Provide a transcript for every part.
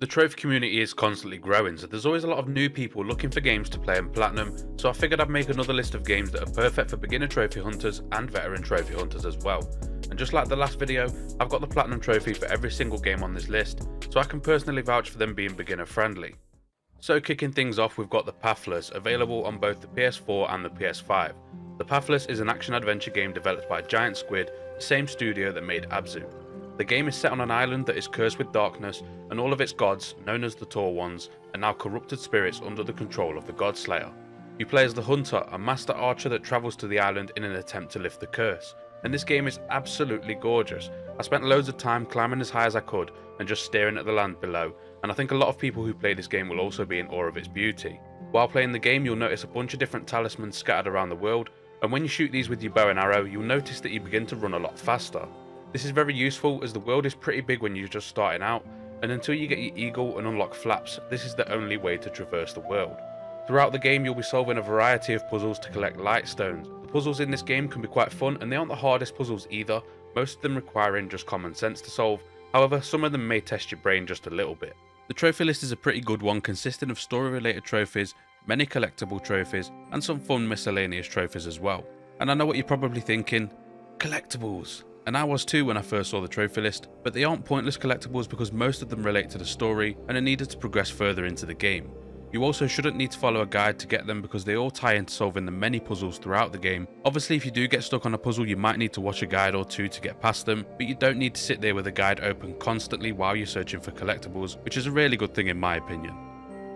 The trophy community is constantly growing, so there's always a lot of new people looking for games to play and platinum, so I figured I'd make another list of games that are perfect for beginner trophy hunters and veteran trophy hunters as well. And just like the last video, I've got the platinum trophy for every single game on this list, so I can personally vouch for them being beginner friendly. So kicking things off, we've got the Pathless, available on both the PS4 and the PS5. The Pathless is an action-adventure game developed by Giant Squid, the same studio that made Abzu. The game is set on an island that is cursed with darkness, and all of its gods, known as the Tall Ones, are now corrupted spirits under the control of the Godslayer. You play as the Hunter, a master archer that travels to the island in an attempt to lift the curse. And this game is absolutely gorgeous. I spent loads of time climbing as high as I could and just staring at the land below, and I think a lot of people who play this game will also be in awe of its beauty. While playing the game, you'll notice a bunch of different talismans scattered around the world, and when you shoot these with your bow and arrow, you'll notice that you begin to run a lot faster. This is very useful as the world is pretty big when you're just starting out, and until you get your eagle and unlock flaps, this is the only way to traverse the world. Throughout the game, you'll be solving a variety of puzzles to collect light stones. The puzzles in this game can be quite fun, and they aren't the hardest puzzles either, most of them requiring just common sense to solve. However, some of them may test your brain just a little bit. The trophy list is a pretty good one, consisting of story related trophies, many collectible trophies, and some fun miscellaneous trophies as well. And I know what you're probably thinking, collectibles. And I was too when I first saw the trophy list, but they aren't pointless collectibles because most of them relate to the story and are needed to progress further into the game. You also shouldn't need to follow a guide to get them because they all tie into solving the many puzzles throughout the game. Obviously, if you do get stuck on a puzzle, you might need to watch a guide or two to get past them, but you don't need to sit there with a guide open constantly while you're searching for collectibles, which is a really good thing in my opinion.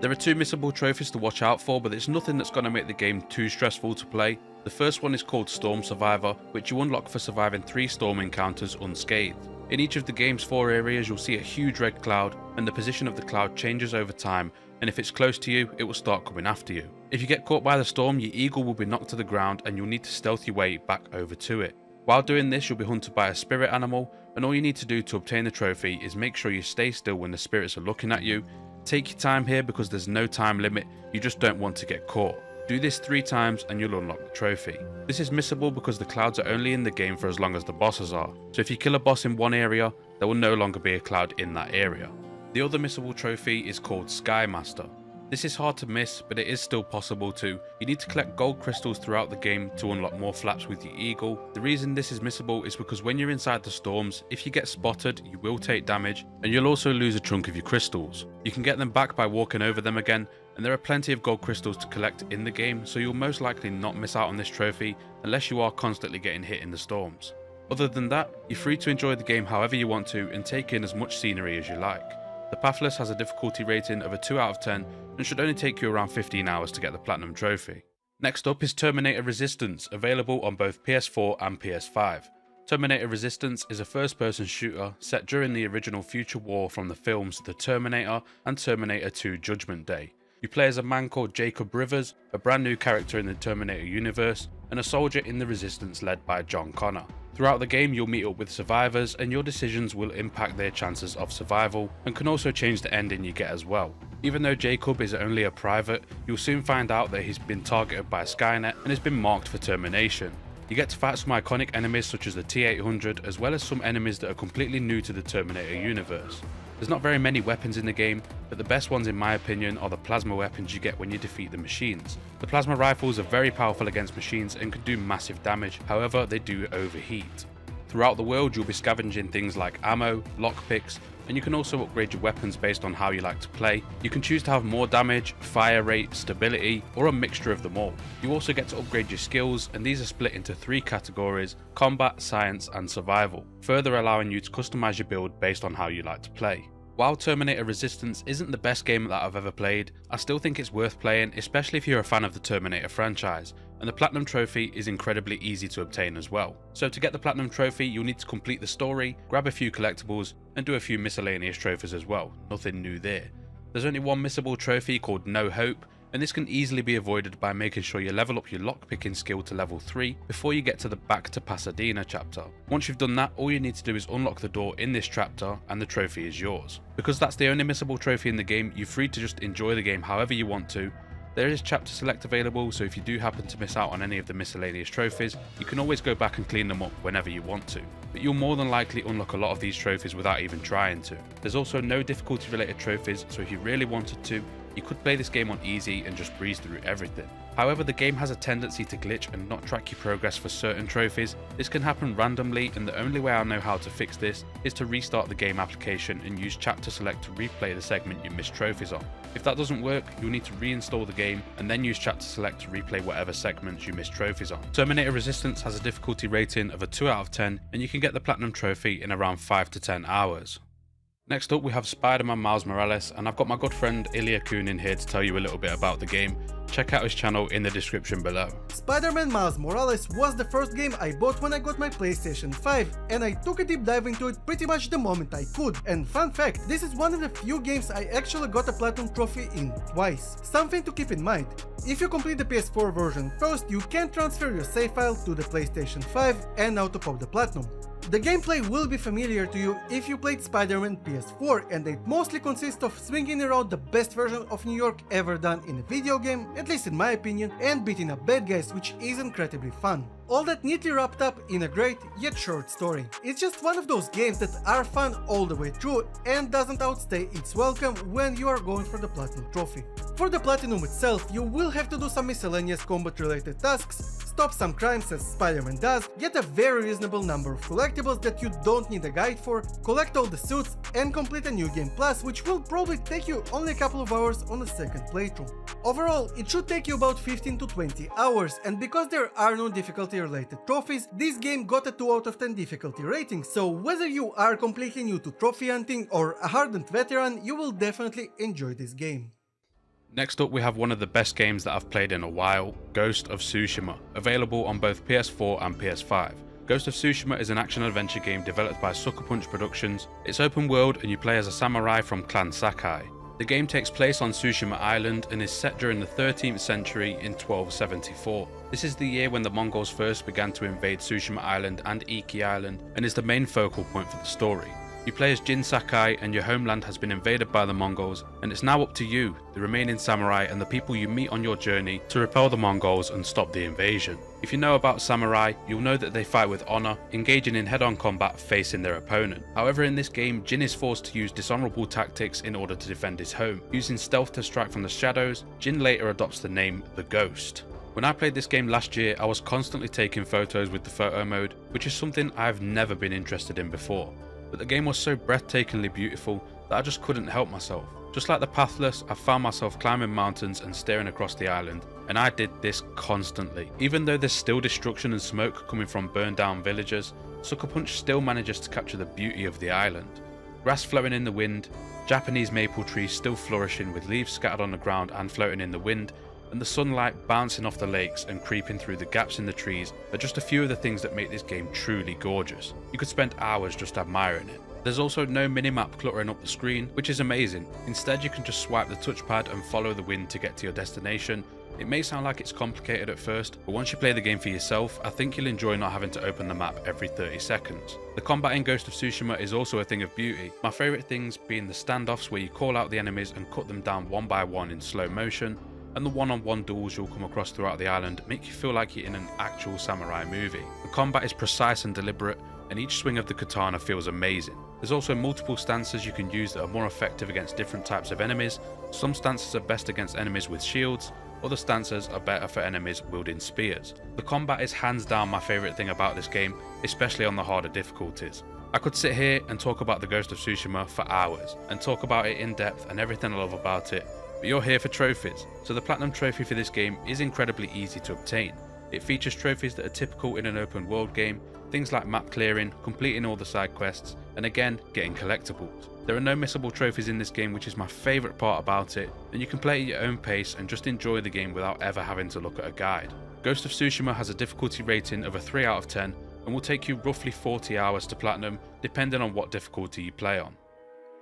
There are two missable trophies to watch out for, but it's nothing that's going to make the game too stressful to play. The first one is called Storm Survivor, which you unlock for surviving 3 storm encounters unscathed. In each of the game's 4 areas, you'll see a huge red cloud, and the position of the cloud changes over time, and if it's close to you, it will start coming after you. If you get caught by the storm, your eagle will be knocked to the ground and you'll need to stealth your way back over to it. While doing this, you'll be hunted by a spirit animal, and all you need to do to obtain the trophy is make sure you stay still when the spirits are looking at you. Take your time here because there's no time limit, you just don't want to get caught. Do this 3 times and you'll unlock the trophy. This is missable because the clouds are only in the game for as long as the bosses are, so if you kill a boss in one area, there will no longer be a cloud in that area. The other missable trophy is called Sky Master. This is hard to miss, but it is still possible too. You need to collect gold crystals throughout the game to unlock more flaps with your eagle. The reason this is missable is because when you're inside the storms, if you get spotted, you will take damage, and you'll also lose a chunk of your crystals. You can get them back by walking over them again, and there are plenty of gold crystals to collect in the game, so you'll most likely not miss out on this trophy unless you are constantly getting hit in the storms. Other than that, you're free to enjoy the game however you want to and take in as much scenery as you like. The Pathless has a difficulty rating of a 2 out of 10 and should only take you around 15 hours to get the Platinum Trophy. Next up is Terminator Resistance, available on both PS4 and PS5. Terminator Resistance is a first-person shooter set during the original future war from the films The Terminator and Terminator 2 Judgment Day. You play as a man called Jacob Rivers, a brand new character in the Terminator universe, and a soldier in the Resistance led by John Connor. Throughout the game, you'll meet up with survivors, and your decisions will impact their chances of survival, and can also change the ending you get as well. Even though Jacob is only a private, you'll soon find out that he's been targeted by Skynet and has been marked for termination. You get to fight some iconic enemies such as the T-800, as well as some enemies that are completely new to the Terminator universe. There's not very many weapons in the game, but the best ones in my opinion are the plasma weapons you get when you defeat the machines. The plasma rifles are very powerful against machines and can do massive damage, however they do overheat. Throughout the world you'll be scavenging things like ammo, lockpicks, and you can also upgrade your weapons based on how you like to play. You can choose to have more damage, fire rate, stability, or a mixture of them all. You also get to upgrade your skills, and these are split into 3 categories: combat, science, and survival, further allowing you to customize your build based on how you like to play. While Terminator Resistance isn't the best game that I've ever played, I still think it's worth playing, especially if you're a fan of the Terminator franchise, and the Platinum Trophy is incredibly easy to obtain as well. So to get the Platinum Trophy, you'll need to complete the story, grab a few collectibles, and do a few miscellaneous trophies as well. Nothing new there. There's only one missable trophy called No Hope, and this can easily be avoided by making sure you level up your lockpicking skill to level 3 before you get to the Back to Pasadena chapter. Once you've done that, all you need to do is unlock the door in this chapter and the trophy is yours. Because that's the only missable trophy in the game, you're free to just enjoy the game however you want to, There is chapter select available, so if you do happen to miss out on any of the miscellaneous trophies, you can always go back and clean them up whenever you want to. But you'll more than likely unlock a lot of these trophies without even trying to. There's also no difficulty related trophies, so if you really wanted to, you could play this game on easy and just breeze through everything. However, the game has a tendency to glitch and not track your progress for certain trophies. This can happen randomly, and the only way I know how to fix this is to restart the game application and use chapter select to replay the segment you missed trophies on. If that doesn't work, you'll need to reinstall the game and then use chapter select to replay whatever segments you missed trophies on. Terminator Resistance has a difficulty rating of a 2 out of 10, and you can get the Platinum Trophy in around 5 to 10 hours. Next up we have Spider-Man Miles Morales, and I've got my good friend Ilya Kun in here to tell you a little bit about the game. Check out his channel in the description below. Spider-Man Miles Morales was the first game I bought when I got my PlayStation 5, and I took a deep dive into it pretty much the moment I could. And fun fact, this is one of the few games I actually got a Platinum Trophy in twice. Something to keep in mind: if you complete the PS4 version first, you can transfer your save file to the PlayStation 5 and auto-pop the Platinum. The gameplay will be familiar to you if you played Spider-Man PS4, and it mostly consists of swinging around the best version of New York ever done in a video game, at least in my opinion, and beating up bad guys, which is incredibly fun. All that neatly wrapped up in a great yet short story. It's just one of those games that are fun all the way through and doesn't outstay its welcome when you are going for the Platinum Trophy. For the Platinum itself, you will have to do some miscellaneous combat related tasks, stop some crimes as Spider-Man does, get a very reasonable number of collectibles that you don't need a guide for, collect all the suits, and complete a New Game Plus, which will probably take you only a couple of hours on a second playthrough. Overall, it should take you about 15 to 20 hours, and because there are no difficulty related trophies, this game got a 2 out of 10 difficulty rating, so whether you are completely new to trophy hunting or a hardened veteran, you will definitely enjoy this game. Next up we have one of the best games that I've played in a while, Ghost of Tsushima, available on both PS4 and PS5. Ghost of Tsushima is an action-adventure game developed by Sucker Punch Productions. It's open world and you play as a samurai from Clan Sakai. The game takes place on Tsushima Island and is set during the 13th century in 1274. This is the year when the Mongols first began to invade Tsushima Island and Iki Island, and is the main focal point for the story. You play as Jin Sakai, and your homeland has been invaded by the Mongols, and it's now up to you, the remaining samurai and the people you meet on your journey, to repel the Mongols and stop the invasion. If you know about samurai, you'll know that they fight with honor, engaging in head-on combat facing their opponent. However, in this game, Jin is forced to use dishonorable tactics in order to defend his home. Using stealth to strike from the shadows, Jin later adopts the name The Ghost. When I played this game last year, I was constantly taking photos with the photo mode, which is something I've never been interested in before. But the game was so breathtakingly beautiful that I just couldn't help myself. Just like the Pathless, I found myself climbing mountains and staring across the island, and I did this constantly. Even though there's still destruction and smoke coming from burned down villages, Sucker Punch still manages to capture the beauty of the island. Grass flowing in the wind, Japanese maple trees still flourishing with leaves scattered on the ground and floating in the wind, and the sunlight bouncing off the lakes and creeping through the gaps in the trees are just a few of the things that make this game truly gorgeous. You could spend hours just admiring it. There's also no minimap cluttering up the screen, which is amazing. Instead, you can just swipe the touchpad and follow the wind to get to your destination. It may sound like it's complicated at first, but once you play the game for yourself, I think you'll enjoy not having to open the map every 30 seconds. The combat in Ghost of Tsushima is also a thing of beauty, my favourite things being the standoffs where you call out the enemies and cut them down one by one in slow motion, and the one-on-one duels you'll come across throughout the island make you feel like you're in an actual samurai movie. The combat is precise and deliberate, and each swing of the katana feels amazing. There's also multiple stances you can use that are more effective against different types of enemies. Some stances are best against enemies with shields, other stances are better for enemies wielding spears. The combat is hands down my favourite thing about this game, especially on the harder difficulties. I could sit here and talk about the Ghost of Tsushima for hours, and talk about it in depth and everything I love about it, but you're here for trophies, so the Platinum Trophy for this game is incredibly easy to obtain. It features trophies that are typical in an open world game, things like map clearing, completing all the side quests, and again, getting collectibles. There are no missable trophies in this game, which is my favourite part about it, and you can play at your own pace and just enjoy the game without ever having to look at a guide. Ghost of Tsushima has a difficulty rating of a 3 out of 10 and will take you roughly 40 hours to platinum, depending on what difficulty you play on.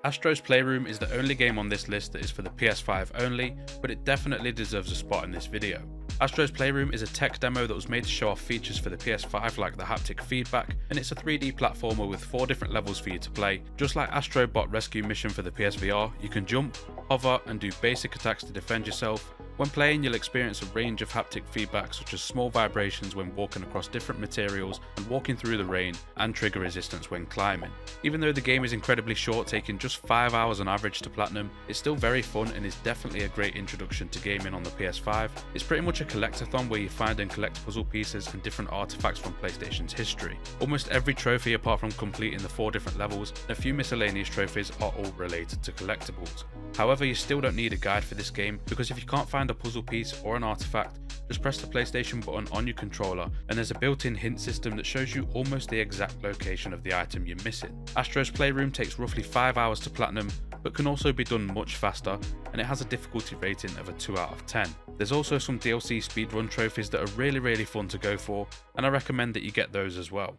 Astro's Playroom is the only game on this list that is for the PS5 only, but it definitely deserves a spot in this video. Astro's Playroom is a tech demo that was made to show off features for the PS5 like the haptic feedback, and it's a 3D platformer with 4 different levels for you to play. Just like Astrobot Rescue Mission for the PSVR, you can jump, hover and do basic attacks to defend yourself, When playing, you'll experience a range of haptic feedback such as small vibrations when walking across different materials and walking through the rain, and trigger resistance when climbing. Even though the game is incredibly short, taking just 5 hours on average to platinum, it's still very fun and is definitely a great introduction to gaming on the PS5. It's pretty much a collectathon where you find and collect puzzle pieces and different artifacts from PlayStation's history. Almost every trophy apart from completing the 4 different levels and a few miscellaneous trophies are all related to collectibles. However, you still don't need a guide for this game, because if you can't find a puzzle piece or an artifact, just press the PlayStation button on your controller and there's a built-in hint system that shows you almost the exact location of the item you're missing. Astro's Playroom takes roughly 5 hours to platinum, but can also be done much faster, and it has a difficulty rating of a 2 out of 10. There's also some DLC speedrun trophies that are really fun to go for, and I recommend that you get those as well.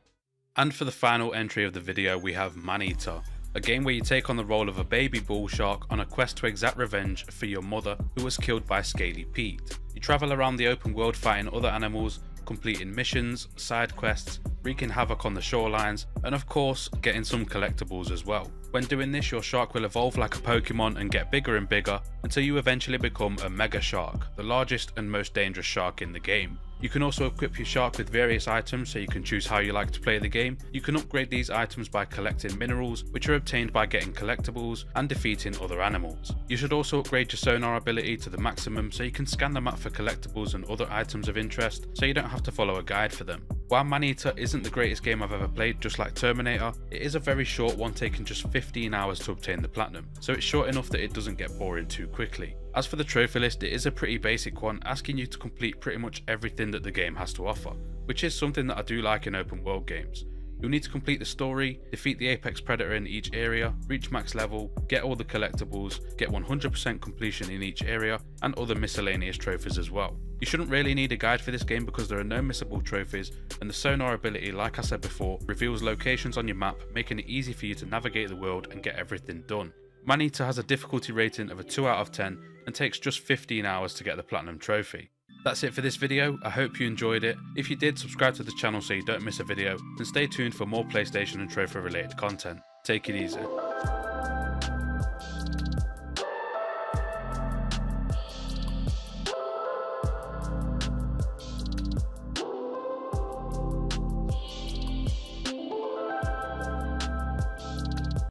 And for the final entry of the video, we have Maneater, a game where you take on the role of a baby bull shark on a quest to exact revenge for your mother who was killed by Scaly Pete. You travel around the open world fighting other animals, completing missions, side quests, wreaking havoc on the shorelines, and of course getting some collectibles as well. When doing this, your shark will evolve like a Pokemon and get bigger and bigger until you eventually become a Mega Shark, the largest and most dangerous shark in the game. You can also equip your shark with various items so you can choose how you like to play the game. You can upgrade these items by collecting minerals, which are obtained by getting collectibles and defeating other animals. You should also upgrade your sonar ability to the maximum so you can scan the map for collectibles and other items of interest, so you don't have to follow a guide for them. While Maneater isn't the greatest game I've ever played, just like Terminator, it is a very short one, taking just 15 hours to obtain the platinum, so it's short enough that it doesn't get boring too quickly. As for the trophy list, it is a pretty basic one, asking you to complete pretty much everything that the game has to offer, which is something that I do like in open world games. You'll need to complete the story, defeat the apex predator in each area, reach max level, get all the collectibles, get 100% completion in each area, and other miscellaneous trophies as well. You shouldn't really need a guide for this game because there are no missable trophies, and the sonar ability, like I said before, reveals locations on your map, making it easy for you to navigate the world and get everything done. Maneater has a difficulty rating of a 2 out of 10 and takes just 15 hours to get the platinum trophy. That's it for this video. I hope you enjoyed it. If you did, subscribe to the channel so you don't miss a video, and stay tuned for more PlayStation and trophy related content. Take it easy.